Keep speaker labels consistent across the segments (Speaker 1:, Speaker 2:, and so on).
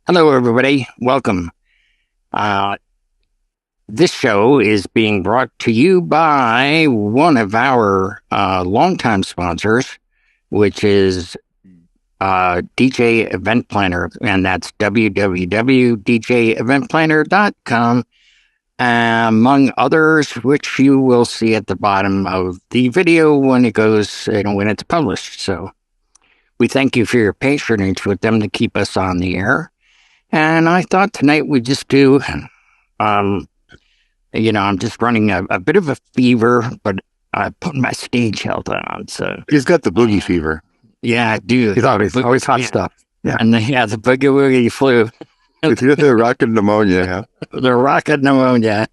Speaker 1: Hello, everybody. Welcome. Uh, this show is being brought to you by one of our longtime sponsors, which is DJ Event Planner, and that's www.djeventplanner.com, among others, which you will see at the bottom of the video when it goes, when it's published. So we thank you for your patronage with them to keep us on the air. And I thought tonight we'd just do, I'm just running a bit of a fever, but I put my stage health on. So
Speaker 2: he's got the boogie fever.
Speaker 1: Yeah, I do.
Speaker 2: He's always hot stuff.
Speaker 1: Yeah. And the boogie woogie flu.
Speaker 2: The rocket pneumonia.
Speaker 1: The rocket pneumonia.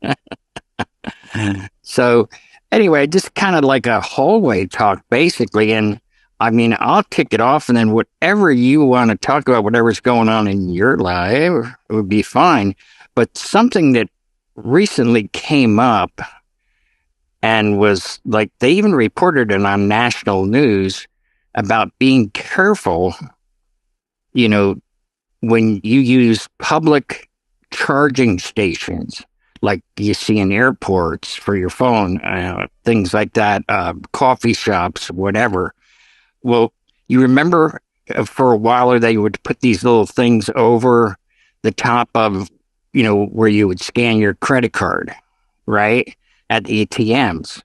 Speaker 1: So anyway, just kind of like a hallway talk, basically. And I mean, I'll kick it off, and then whatever you want to talk about, whatever's going on in your life, it would be fine. But something that recently came up and was like, they even reported it on national news about being careful, when you use public charging stations, like you see in airports for your phone, things like that, coffee shops, whatever. Well, you remember for a while they would put these little things over the top of, where you would scan your credit card, right? At ATMs.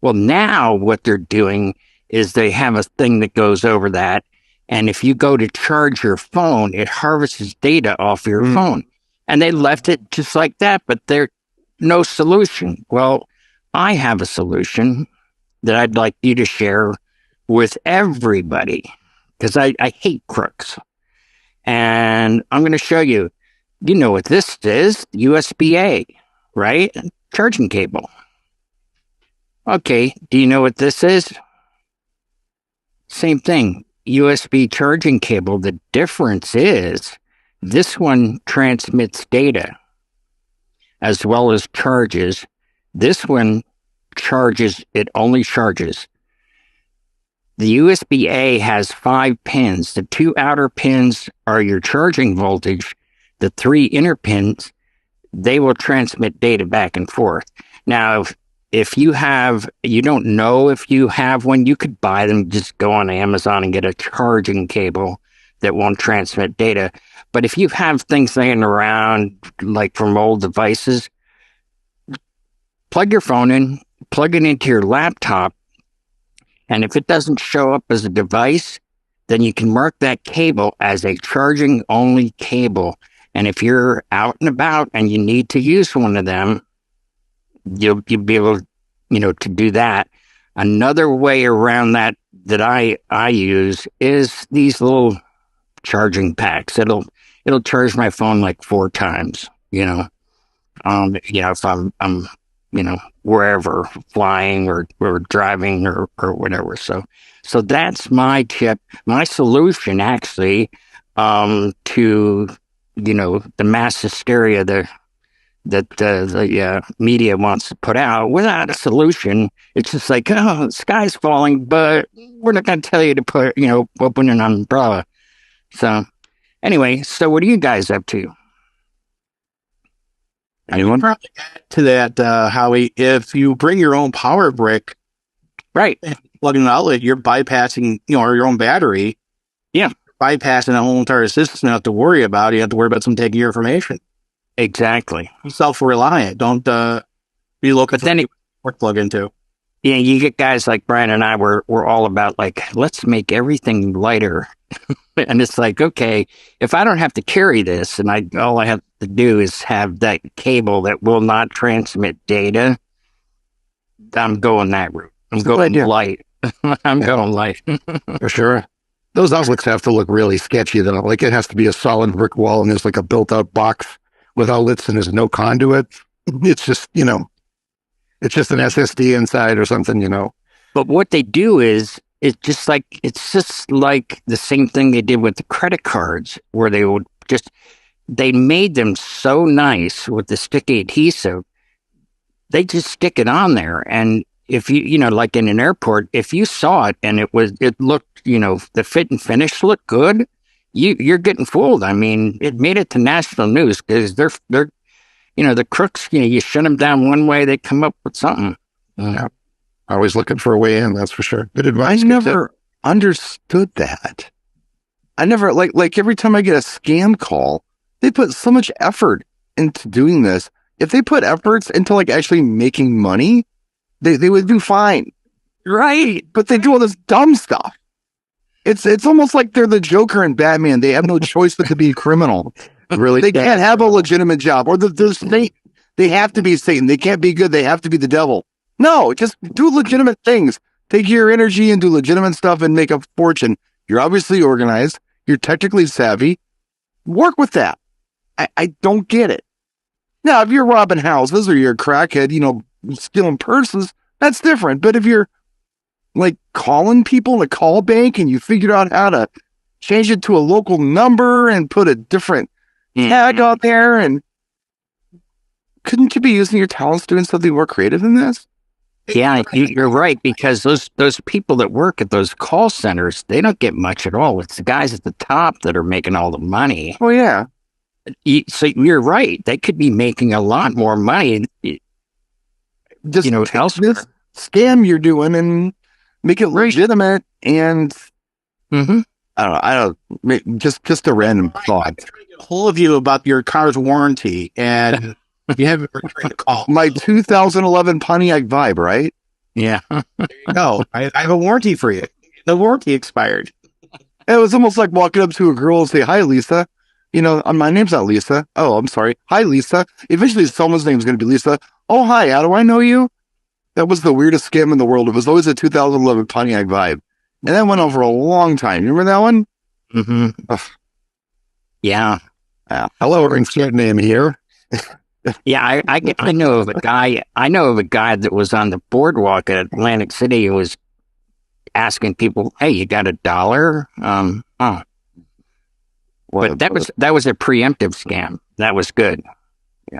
Speaker 1: Well, now what they're doing is they have a thing that goes over that. And if you go to charge your phone, it harvests data off your phone. And they left it just like that, but there's no solution. Well, I have a solution that I'd like you to share with everybody, because I hate crooks. And I'm going to show you. You know what this is? USB-A, right? Charging cable. Okay, do you know what this is? Same thing. USB charging cable. The difference is this one transmits data as well as charges. This one charges, it only charges. The USB-A has 5 pins. The 2 outer pins are your charging voltage. The 3 inner pins, they will transmit data back and forth. Now, if you don't know if you have one, you could buy them, just go on Amazon and get a charging cable that won't transmit data. But if you have things laying around, like from old devices, plug your phone in, plug it into your laptop, and if it doesn't show up as a device, then you can mark that cable as a charging only cable. And if you're out and about and you need to use one of them, you'll be able, to do that. Another way around that I use is these little charging packs. It'll charge my phone like 4 times, if I'm wherever, flying or driving or whatever. So that's my tip, my solution actually, to, the mass hysteria that the media wants to put out. Without a solution, it's just like, oh, the sky's falling, but we're not going to tell you to open an umbrella. So anyway, so what are you guys up to?
Speaker 2: Anyone?
Speaker 3: Probably add to that, Howie, if you bring your own power brick,
Speaker 1: right,
Speaker 3: and plug in an outlet, you're bypassing, or your own battery.
Speaker 1: Yeah.
Speaker 3: Bypassing the whole entire system. You don't have to worry about it. You have to worry about someone taking your information.
Speaker 1: Exactly.
Speaker 3: Be self-reliant. Don't be looking
Speaker 1: but then
Speaker 3: work plug into.
Speaker 1: Yeah, you get guys like Brian and I, we're all about like, let's make everything lighter. And it's like, okay, if I don't have to carry this and all I have to do is have that cable that will not transmit data, I'm going that route. I'm going light. I'm going light.
Speaker 2: For sure. Those outlets have to look really sketchy though. Like it has to be a solid brick wall and there's like a built out box with outlets and there's no conduit. It's just, it's just an SSD inside or something,
Speaker 1: But what they do is, it's just like the same thing they did with the credit cards, where they made them so nice with the sticky adhesive. They just stick it on there. And if like in an airport, if you saw it and it looked, the fit and finish looked good, you're getting fooled. I mean, it made it to national news because they're the crooks. You shut them down one way, they come up with something.
Speaker 2: Yeah. Always looking for a way in. That's for sure. Good advice.
Speaker 4: I never understood that. I never like every time I get a scam call, they put so much effort into doing this. If they put efforts into like actually making money, they would do fine.
Speaker 1: Right.
Speaker 4: But they do all this dumb stuff. It's almost like they're the Joker and Batman. They have no choice but to be a criminal.
Speaker 2: Really?
Speaker 4: They can't have a legitimate job. Or the snake. They have to be Satan. They can't be good. They have to be the devil. No, just do legitimate things. Take your energy and do legitimate stuff and make a fortune. You're obviously organized. You're technically savvy. Work with that. I don't get it. Now, if you're robbing houses or you're a crackhead, stealing purses, that's different. But if you're like calling people in a call bank and you figured out how to change it to a local number and put a different tag out there, and couldn't you be using your talents doing something more creative than this?
Speaker 1: Yeah, you're right, because those people that work at those call centers, they don't get much at all. It's the guys at the top that are making all the money.
Speaker 4: Oh, yeah.
Speaker 1: So you're right. They could be making a lot more money.
Speaker 4: Just
Speaker 1: elsewhere.
Speaker 4: This scam you're doing and make it legitimate. And I don't just a random thought.
Speaker 3: Whole of you about your car's warranty, and you haven't returned the call.
Speaker 4: My 2011 Pontiac Vibe, right?
Speaker 1: Yeah.
Speaker 3: No, I have a warranty for you. The warranty expired.
Speaker 4: It was almost like walking up to a girl and say, "Hi, Lisa. My name's not Lisa. Oh, I'm sorry. Hi, Lisa." Eventually, someone's name's going to be Lisa. "Oh, hi. How do I know you?" That was the weirdest scam in the world. It was always a 2011 Pontiac Vibe. And that went on for a long time. You remember that one?
Speaker 1: Mm-hmm. Yeah.
Speaker 2: Hello, Ringstart name here.
Speaker 1: Yeah, I know of a guy. I know of a guy that was on the boardwalk at Atlantic City who was asking people, "Hey, you got $1?" But that was a preemptive scam. That was good.
Speaker 4: Yeah,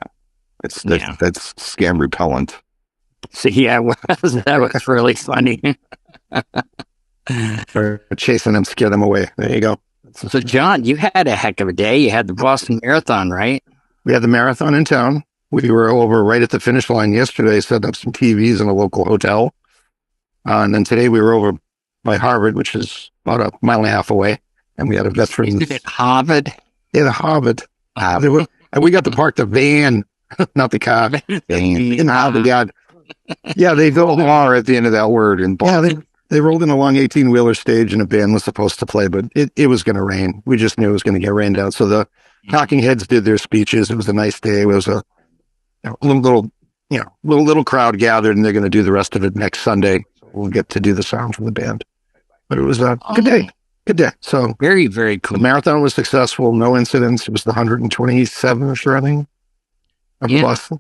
Speaker 4: that's scam repellent.
Speaker 1: So yeah, that was really funny.
Speaker 2: Or chasing them, scare them away. There you go.
Speaker 1: So John, you had a heck of a day. You had the Boston Marathon, right?
Speaker 2: We had the marathon in town. We were over right at the finish line yesterday, set up some TVs in a local hotel. And then today we were over by Harvard, which is about a mile and a half away. And we had a veteran.
Speaker 1: Is it Harvard?
Speaker 2: Yeah, the Harvard. And we got to park the van, not the car. In Harvard, yeah. Yeah, they rolled R at the end of that word. And they rolled in a long 18-wheeler stage and a band was supposed to play, but it was going to rain. We just knew it was going to get rained out. So the Talking Heads did their speeches. It was a nice day. It was a little crowd gathered, and they're going to do the rest of it next Sunday. We'll get to do the sound from the band. But it was a good day. Good day. So
Speaker 1: very, very cool.
Speaker 2: The marathon was successful. No incidents. It was the 127th running of Boston.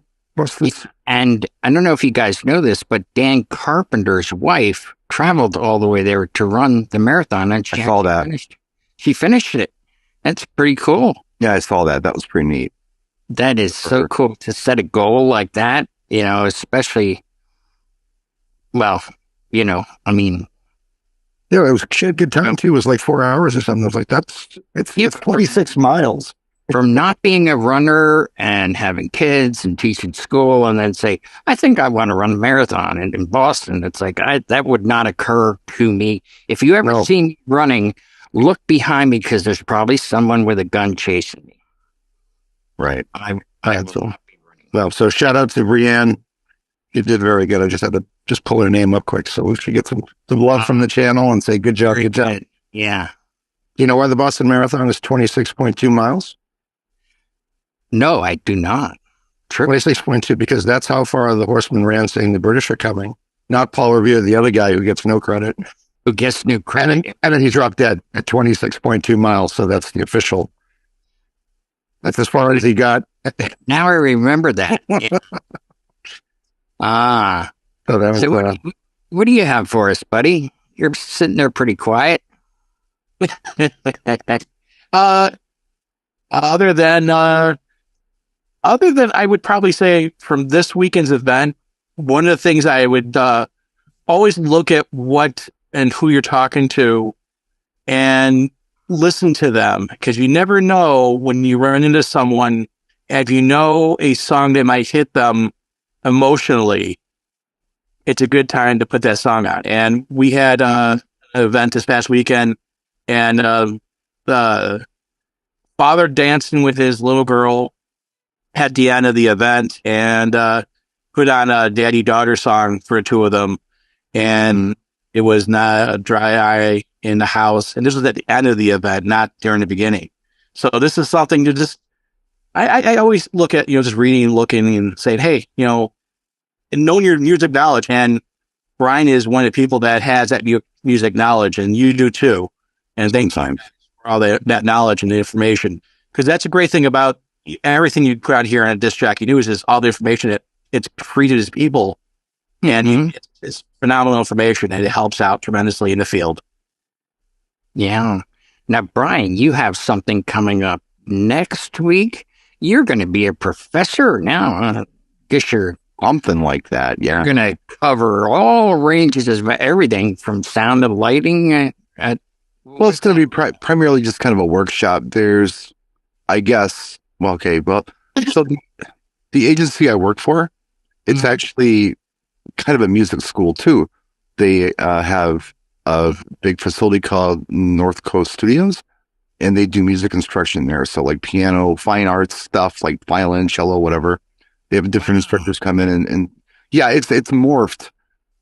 Speaker 1: And I don't know if you guys know this, but Dan Carpenter's wife traveled all the way there to run the marathon, and she finished it. That's pretty cool.
Speaker 4: Yeah, I saw that. That was pretty neat.
Speaker 1: That is so cool to set a goal like that, especially, I mean.
Speaker 2: Yeah, she had a good time too. It was like 4 hours or something. I was like, it's 26 miles.
Speaker 1: From not being a runner and having kids and teaching school and then say, I think I want to run a marathon in Boston. It's like, that would not occur to me. If you ever see me running, look behind me because there's probably someone with a gun chasing me.
Speaker 4: Right.
Speaker 1: I
Speaker 2: Well, so shout out to Brienne. You did very good. I just had to pull her name up quick so we should get some love from the channel and say, good job, good job.
Speaker 1: Yeah.
Speaker 2: You know why the Boston Marathon is 26.2 miles?
Speaker 1: No, I do not.
Speaker 2: 26.2, because that's how far the horseman ran saying the British are coming. Not Paul Revere, the other guy who gets no credit.
Speaker 1: Who gets no credit.
Speaker 2: And then he dropped dead at 26.2 miles. So that's the official. That's as far as he got.
Speaker 1: Now I remember that.
Speaker 2: So that was,
Speaker 1: so what do you have for us, buddy? You're sitting there pretty quiet.
Speaker 3: Other than I would probably say from this weekend's event, one of the things I would always look at what and who you're talking to, and listen to them, because you never know when you run into someone, if you know a song that might hit them emotionally, it's a good time to put that song on. And we had an event this past weekend, and the father dancing with his little girl at the end of the event, and put on a daddy-daughter song for two of them. And it was Not a Dry Eye in the House. And this was at the end of the event, not during the beginning. So this is something to just, I always look at, just reading, looking, and saying, hey, and knowing your music knowledge. And Brian is one of the people that has that music knowledge, and you do too. And thanks for all that knowledge and the information. Because that's a great thing about everything you put out here on Disc Jockey News is all the information that it's free to his people. And it's phenomenal information, and it helps out tremendously in the field.
Speaker 1: Yeah. Now, Brian, you have something coming up next week. You're going to be a professor now. Guess you're
Speaker 4: Something like that. Yeah.
Speaker 1: going to cover all ranges of everything from sound to lighting.
Speaker 4: Well, it's going to be primarily just kind of a workshop. There's, I guess, so the agency I work for, it's actually kind of a music school too. They have a big facility called North Coast Studios, and they do music instruction there. So like piano, fine arts stuff, like violin, cello, whatever. They have different instructors come in, and yeah, it's morphed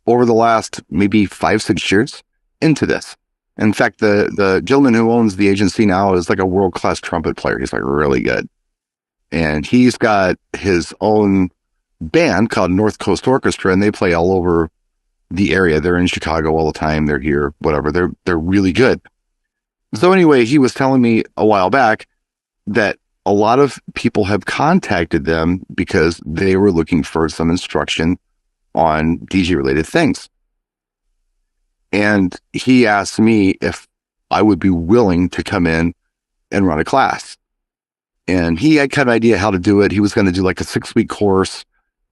Speaker 4: over the last maybe 5-6 years into this. In fact, the gentleman who owns the agency now is like a world-class trumpet player. He's like really good. And he's got his own band called North Coast Orchestra, and they play all over the area. They're in Chicago all the time. They're here, whatever. They're really good. So anyway, he was telling me a while back that a lot of people have contacted them because they were looking for some instruction on DJ related things. And he asked me if I would be willing to come in and run a class. And he had kind of idea how to do it. He was going to do like a 6-week course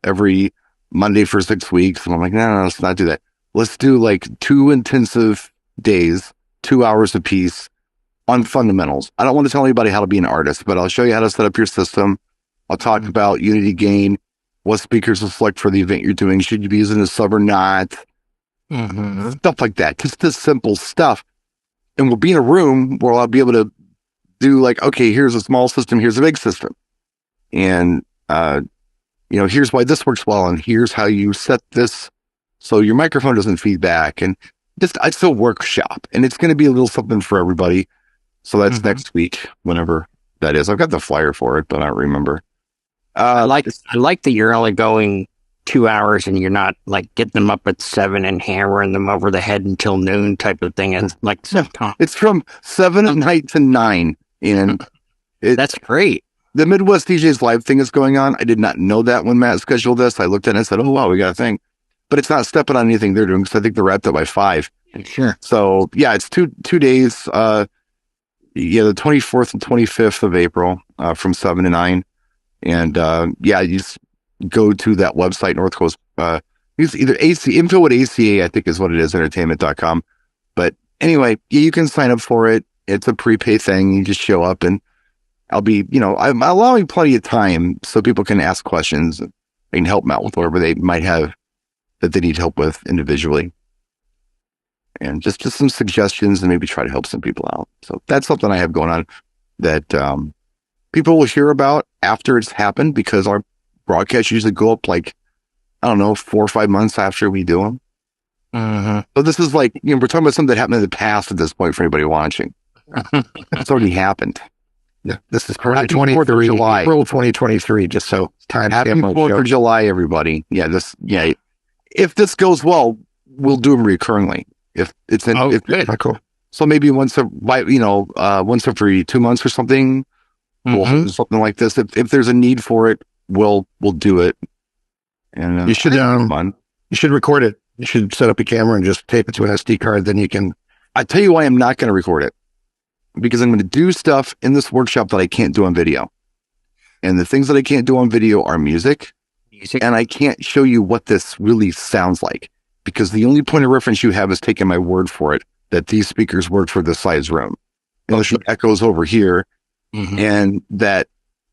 Speaker 4: every Monday for 6 weeks. And I'm like, no, let's not do that. Let's do like 2 intensive days, 2 hours apiece on fundamentals. I don't want to tell anybody how to be an artist, but I'll show you how to set up your system. I'll talk about unity gain, what speakers to select for the event you're doing. Should you be using a sub or not? Stuff like that. Just this simple stuff. And we'll be in a room where I'll be able to do like, okay, here's a small system, here's a big system. And, here's why this works well. And here's how you set this so your microphone doesn't feedback. And just, it's a workshop, and it's going to be a little something for everybody. So that's next week, whenever that is. I've got the flyer for it, but I don't remember.
Speaker 1: I like that you're only going 2 hours and you're not like getting them up at 7 and hammering them over the head until noon type of thing. And like,
Speaker 4: it's from 7 at night to 9. And
Speaker 1: that's great.
Speaker 4: The Midwest DJs Live thing is going on. I did not know that when Matt scheduled this. I looked at it and said, oh, wow, we got a thing. But it's not stepping on anything they're doing, because I think they're wrapped up by 5.
Speaker 1: Sure.
Speaker 4: So yeah, it's two days. The 24th and 25th of April, from 7 to 9. And you just go to that website, North Coast. It's either info at ACA, I think is what it is, entertainment.com. But anyway, you can sign up for it. It's a prepay thing. You just show up, and I'll be, I'm allowing plenty of time so people can ask questions. I can help them out with whatever they might have that they need help with individually. And just some suggestions, and maybe try to help some people out. So that's something I have going on that people will hear about after it's happened, because our broadcasts usually go up like, 4 or 5 months after we do them. So this is like, we're talking about something that happened in the past at this point for anybody watching. It's already happened.
Speaker 2: Yeah, this is July 2023, just so time.
Speaker 4: Happy 4th of July, everybody. If this goes well, we'll do them recurringly. If it's
Speaker 2: cool.
Speaker 4: So maybe once every 2 months or something, we'll do something like this. If there's a need for it, we'll do it. And
Speaker 2: you should record it. You should set up a camera and just tape it to an SD card. Then you can.
Speaker 4: I tell you why I'm not going to record it, because I'm going to do stuff in this workshop that I can't do on video. And the things that I can't do on video are music, and I can't show you what this really sounds like, because the only point of reference you have is taking my word for it that these speakers work for this size room. motion echoes over here, and that,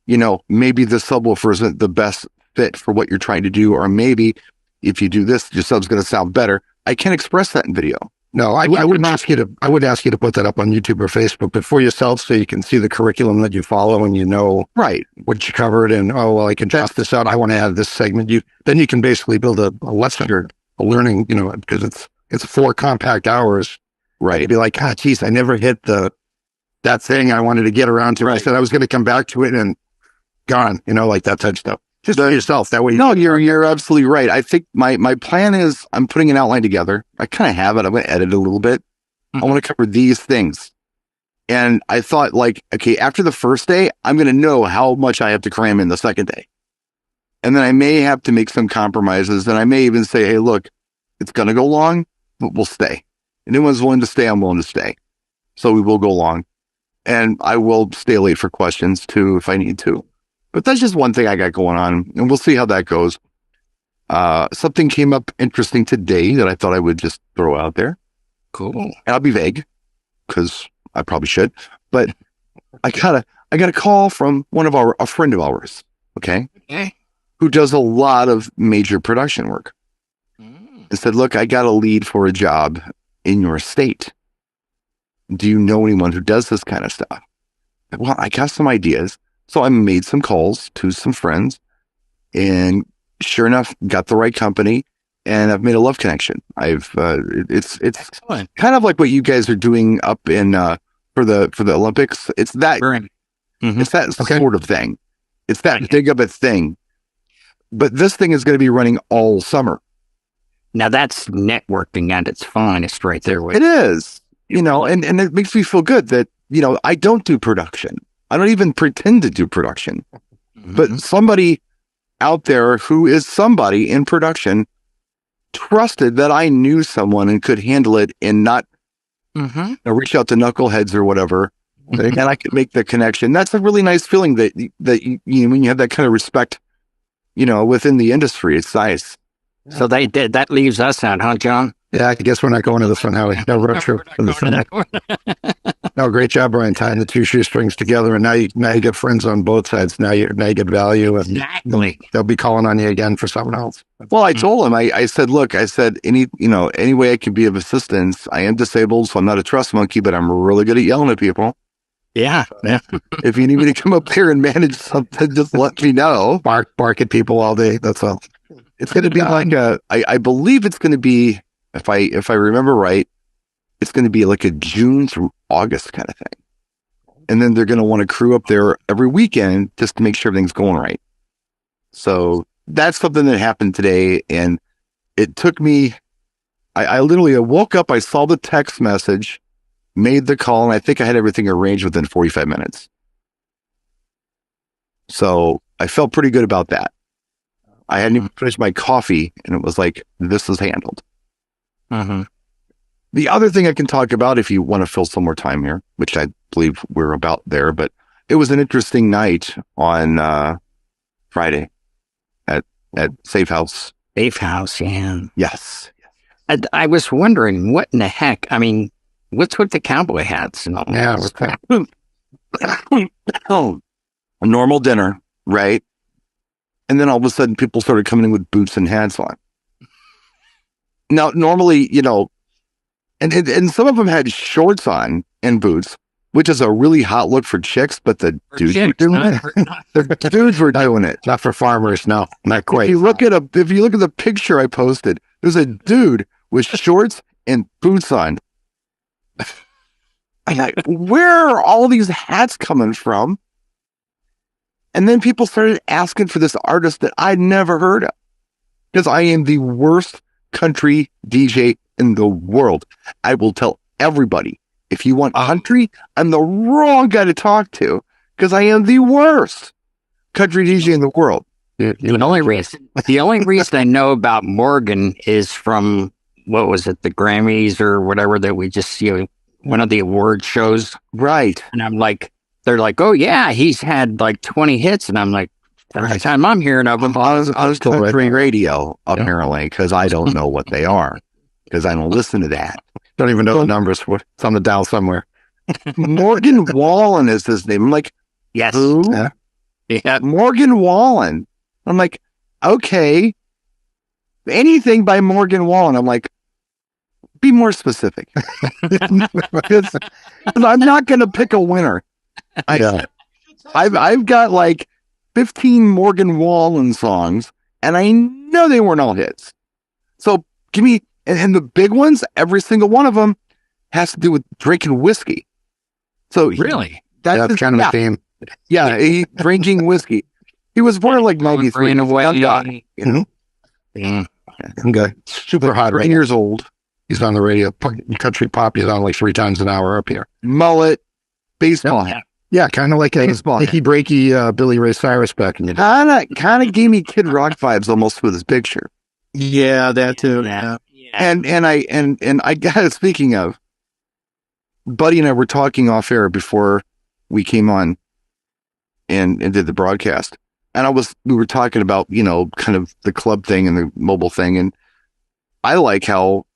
Speaker 4: you know, maybe the subwoofer isn't the best fit for what you're trying to do, or maybe if you do this, your sub's going to sound better. I can't express that in video.
Speaker 2: No, I wouldn't ask you to. I would ask you to put that up on YouTube or Facebook, but for yourself, so you can see the curriculum that you follow and you know
Speaker 4: Right.
Speaker 2: what you covered. And I can test this out. I want to add this segment. Then you can basically build a lesson or a learning. You know, because it's 4 compact hours.
Speaker 4: Right.
Speaker 2: You'd be like, geez, I never hit that thing I wanted to get around to.
Speaker 4: Right.
Speaker 2: I said I was going to come back to it and gone. You know, like that type of stuff. Just for yourself. That way.
Speaker 4: No, you're absolutely right. I think my plan is I'm putting an outline together. I kind of have it. I'm going to edit it a little bit. I want to cover these things. And I thought, like, okay, after the first day, I'm going to know how much I have to cram in the second day. And then I may have to make some compromises. And I may even say, hey, look, it's going to go long, but we'll stay. And anyone's willing to stay, I'm willing to stay. So we will go long. And I will stay late for questions too, if I need to. But that's just one thing I got going on, and we'll see how that goes. Something came up interesting today that I thought I would just throw out there.
Speaker 1: Cool.
Speaker 4: And I'll be vague, because I probably should. But I got a call from a friend of ours, okay, who does a lot of major production work, and said, look, I got a lead for a job in your state. Do you know anyone who does this kind of stuff? Well, I got some ideas. So I made some calls to some friends, and sure enough, got the right company, and I've made a love connection. It's
Speaker 1: Excellent.
Speaker 4: kind of like what you guys are doing up in for the Olympics. It's that it's that sort of thing. It's that big of a thing. But this thing is going to be running all summer.
Speaker 1: Now that's networking at its finest, right there.
Speaker 4: It is, you know, and it makes me feel good that, you know, I don't do production. I don't even pretend to do production, but somebody out there who is somebody in production trusted that I knew someone and could handle it and not reach out to knuckleheads or whatever, and I could make the connection. That's a really nice feeling that you when you have that kind of respect, you know, within the industry. It's nice.
Speaker 1: So that leaves us out, huh, John?
Speaker 2: Yeah, I guess we're not going to this one, Howie. No road trip for this one. No, great job, Brian, tying the 2 shoestrings together, and now you get friends on both sides. Now you get value, and
Speaker 1: Exactly.
Speaker 2: they'll be calling on you again for something else.
Speaker 4: Well, I told him, I said, look, any way I can be of assistance. I am disabled, so I'm not a trust monkey, but I'm really good at yelling at people.
Speaker 1: Yeah.
Speaker 4: If you need me to come up here and manage something, just let me know.
Speaker 2: Bark at people all day. That's all.
Speaker 4: It's going to be like I believe it's going to be, if I remember right, it's going to be like a June through August kind of thing. And then they're going to want to crew up there every weekend just to make sure everything's going right. So that's something that happened today. And it took me, I literally woke up, I saw the text message, made the call, and I think I had everything arranged within 45 minutes. So I felt pretty good about that. I hadn't even finished my coffee, and it was like, this is handled. The other thing I can talk about, if you want to fill some more time here, which I believe we're about there, but it was an interesting night on Friday at Safe House.
Speaker 1: Safe House, yeah.
Speaker 4: Yes.
Speaker 1: I was wondering, what in the heck? I mean, what's with the cowboy hats and all
Speaker 2: Yeah,
Speaker 1: that?
Speaker 4: A normal dinner, right? And then all of a sudden, people started coming in with boots and hats on. Now, normally, you know, and some of them had shorts on and boots, which is a really hot look for chicks, but the dudes were doing it. The dudes were doing it.
Speaker 2: not for farmers. No, not quite.
Speaker 4: If you look at the picture I posted, there's a dude with shorts and boots on. I'm like, where are all these hats coming from? And then people started asking for this artist that I'd never heard of, because I am the worst country DJ in the world. I will tell everybody, if you want country, I'm the wrong guy to talk to, because I am the worst country DJ in the world.
Speaker 1: The only reason I know about Morgan is from, what was it, the Grammys or whatever that we just see, one of the award shows.
Speaker 4: Right.
Speaker 1: And I'm like, they're like, oh yeah, he's had like 20 hits. And I'm like, every time I'm hearing of him.
Speaker 4: I was country radio, apparently, because I don't know what they are, because I don't listen to that.
Speaker 2: Don't even know the numbers. It's on the dial somewhere.
Speaker 4: Morgan Wallen is his name. I'm like,
Speaker 1: Yes.
Speaker 4: who?
Speaker 1: Yeah.
Speaker 4: Morgan Wallen. I'm like, okay. Anything by Morgan Wallen. I'm like, be more specific. Because I'm not going to pick a winner. I've got like 15 Morgan Wallen songs, and I know they weren't all hits. So give me, and the big ones, every single one of them has to do with drinking whiskey. So
Speaker 1: Really?
Speaker 2: That's kind of a theme.
Speaker 4: Yeah, he drinking whiskey. He was born like 93.
Speaker 1: Brain away.
Speaker 4: Young guy, you know?
Speaker 1: Yeah.
Speaker 2: Young guy. Super hot.
Speaker 4: 3 years old.
Speaker 2: He's on the radio. Country pop. He's on like 3 times an hour up here.
Speaker 4: Mullet. Baseball hat.
Speaker 2: Yeah, kind of like a
Speaker 4: Baseball
Speaker 2: Nicky Breaky, Billy Ray Cyrus back in the day.
Speaker 4: Kind of gave me Kid Rock vibes almost with his picture.
Speaker 3: Yeah, that too.
Speaker 1: Yeah.
Speaker 4: And I got speaking of, Buddy and I were talking off air before we came on and did the broadcast. And we were talking about, you know, kind of the club thing and the mobile thing. And I like how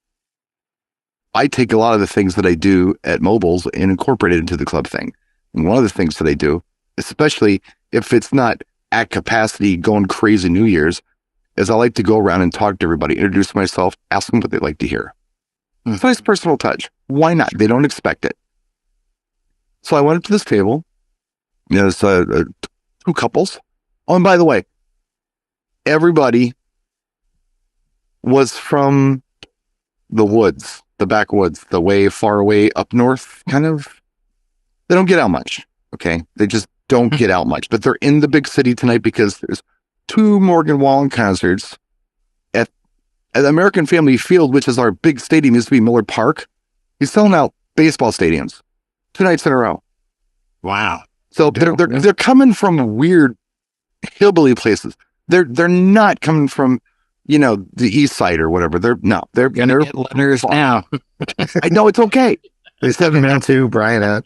Speaker 4: I take a lot of the things that I do at mobiles and incorporate it into the club thing. And one of the things that I do, especially if it's not at capacity going crazy New Year's, is I like to go around and talk to everybody, introduce myself, ask them what they'd like to hear. It's a nice personal touch. Why not? They don't expect it. So I went up to this table. There's 2 couples. Oh, and by the way, everybody was from the woods, the backwoods, the way far away up north, kind of. They don't get out much, okay? They just don't get out much. But they're in the big city tonight because there's 2 Morgan Wallen concerts at American Family Field, which is our big stadium, used to be Miller Park. He's selling out baseball stadiums 2 nights in a row.
Speaker 1: Wow.
Speaker 4: So they're coming from weird hillbilly places. They're not coming from, you know, the east side or whatever. They're
Speaker 1: Gonna get letters now.
Speaker 4: I know it's okay.
Speaker 2: They sent him out to Brian.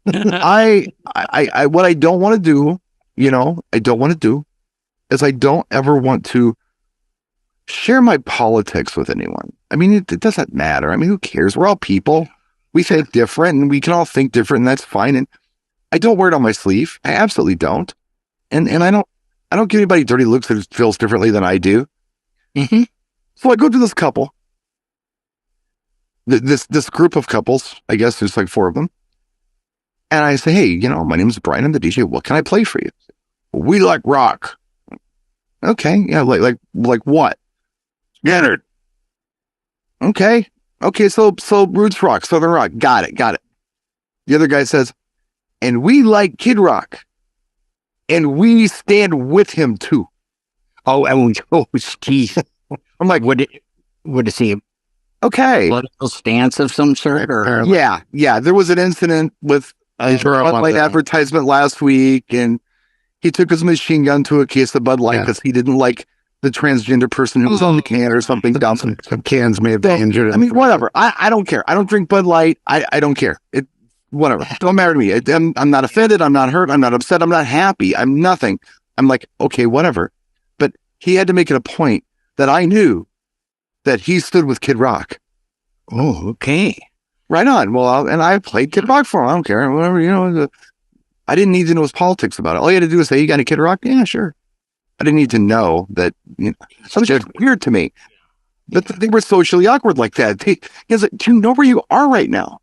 Speaker 4: I what I don't want to do, you know, is I don't ever want to share my politics with anyone. I mean, it doesn't matter. I mean, who cares? We're all people. We think different, and we can all think different, and that's fine. And I don't wear it on my sleeve. I absolutely don't. And I don't give anybody dirty looks that feels differently than I do.
Speaker 1: Mm-hmm.
Speaker 4: So I go to this couple, this group of couples. I guess there's like 4 of them. And I say, hey, you know, my name's Brian. I'm the DJ. What can I play for you? We like rock. Okay. Yeah. Like what? Leonard. Okay. So roots rock, southern rock. Got it. The other guy says, and we like Kid Rock. And we stand with him too.
Speaker 1: Oh, geez.
Speaker 4: I'm like,
Speaker 1: Would it seem
Speaker 4: okay.
Speaker 1: political stance of some sort? Or
Speaker 4: Yeah. There was an incident with a Bud Light advertisement last week, and he took his machine gun to a case of Bud Light because he didn't like the transgender person who was on the can or something.
Speaker 2: Some cans may have been injured.
Speaker 4: I mean, whatever. I don't care. I don't drink Bud Light. I don't care. Whatever. Don't matter to me. I'm not offended. I'm not hurt. I'm not upset. I'm not happy. I'm nothing. I'm like, okay, whatever. But he had to make it a point that I knew that he stood with Kid Rock.
Speaker 1: Oh, okay.
Speaker 4: Right on. Well, and I played Kid Rock for him. I don't care. Whatever, you know. I didn't need to know his politics about it. All you had to do was say, you got a Kid Rock? Yeah, sure. I didn't need to know that, you know. So it's just weird to me. But they were socially awkward like that. He's like, do you know where you are right now?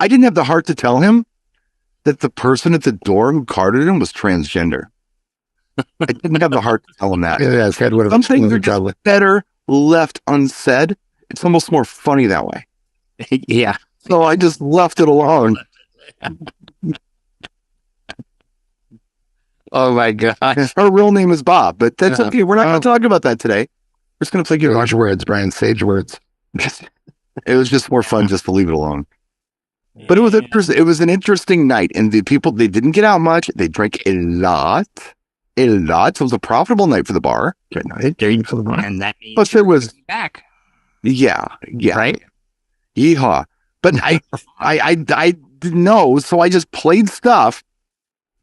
Speaker 4: I didn't have the heart to tell him that the person at the door who carded him was transgender. I didn't have the heart to tell him that.
Speaker 2: Yeah, his head would have.
Speaker 4: Some things are just better left unsaid. It's almost more funny that way.
Speaker 1: Yeah.
Speaker 4: So I just left it alone.
Speaker 1: Oh my God.
Speaker 4: Her real name is Bob, but that's okay. We're not going to talk about that today. We're just going to play Kid Rock.
Speaker 2: Large words, Brian. Sage words.
Speaker 4: It was just more fun just to leave it alone. But it was interesting. It was an interesting night, and the people, they didn't get out much. They drank a lot. So it was a profitable night for the bar.
Speaker 2: Good night.
Speaker 1: And that means
Speaker 4: But there was
Speaker 1: back.
Speaker 4: Yeah.
Speaker 1: Right?
Speaker 4: Yeehaw. But I didn't know, so I just played stuff.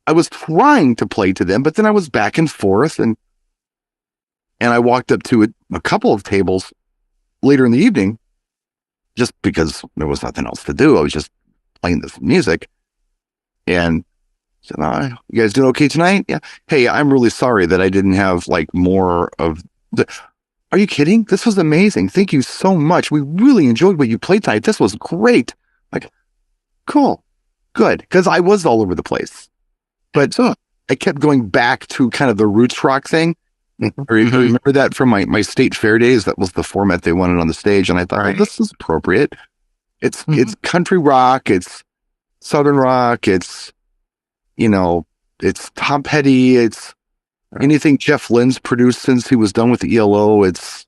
Speaker 4: I was trying to play to them, but then I was back and forth, and I walked up to a couple of tables later in the evening, just because there was nothing else to do. I was just playing this music. And said, you guys doing okay tonight? Yeah. Hey, I'm really sorry that I didn't have like more of the. Are you kidding? This was amazing. Thank you so much. We really enjoyed what you played tonight. This was great. Like, cool, good. Because I was all over the place. But I kept going back to kind of the roots rock thing. Remember that from my state fair days? That was the format they wanted on the stage. And I thought, oh, this is appropriate. It's country rock. It's Southern rock. It's, it's Tom Petty. It's anything Jeff Lynne's produced since he was done with the ELO. It's,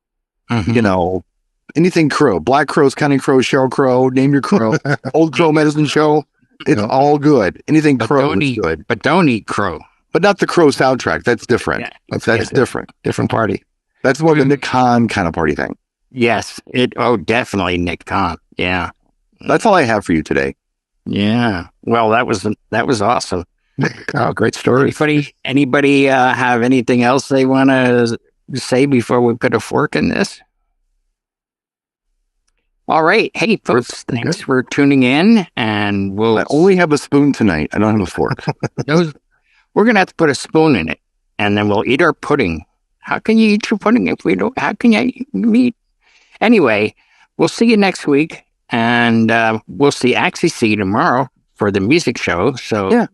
Speaker 4: anything Crow, Black Crows, Counting Crows, Sheryl Crow, Name Your Crow, Old Crow Medicine Show. It's all good. Anything Crow is good.
Speaker 1: But don't eat Crow.
Speaker 4: But not the Crow soundtrack. That's different. Yeah, that's different.
Speaker 2: Different party.
Speaker 4: That's more the Nick Kahn kind of party thing.
Speaker 1: Yes. Definitely Nick Kahn. Yeah.
Speaker 4: That's all I have for you today.
Speaker 1: Yeah. Well, that was awesome.
Speaker 2: Oh, great story.
Speaker 1: Anybody have anything else they want to say before we put a fork in this? All right. Hey, folks, thanks for tuning in. And
Speaker 4: I only have a spoon tonight. I don't have a fork.
Speaker 1: We're going to have to put a spoon in it, and then we'll eat our pudding. How can you eat your pudding if we don't? How can you eat? Anyway, we'll see you next week, and we'll see you tomorrow for the music show. So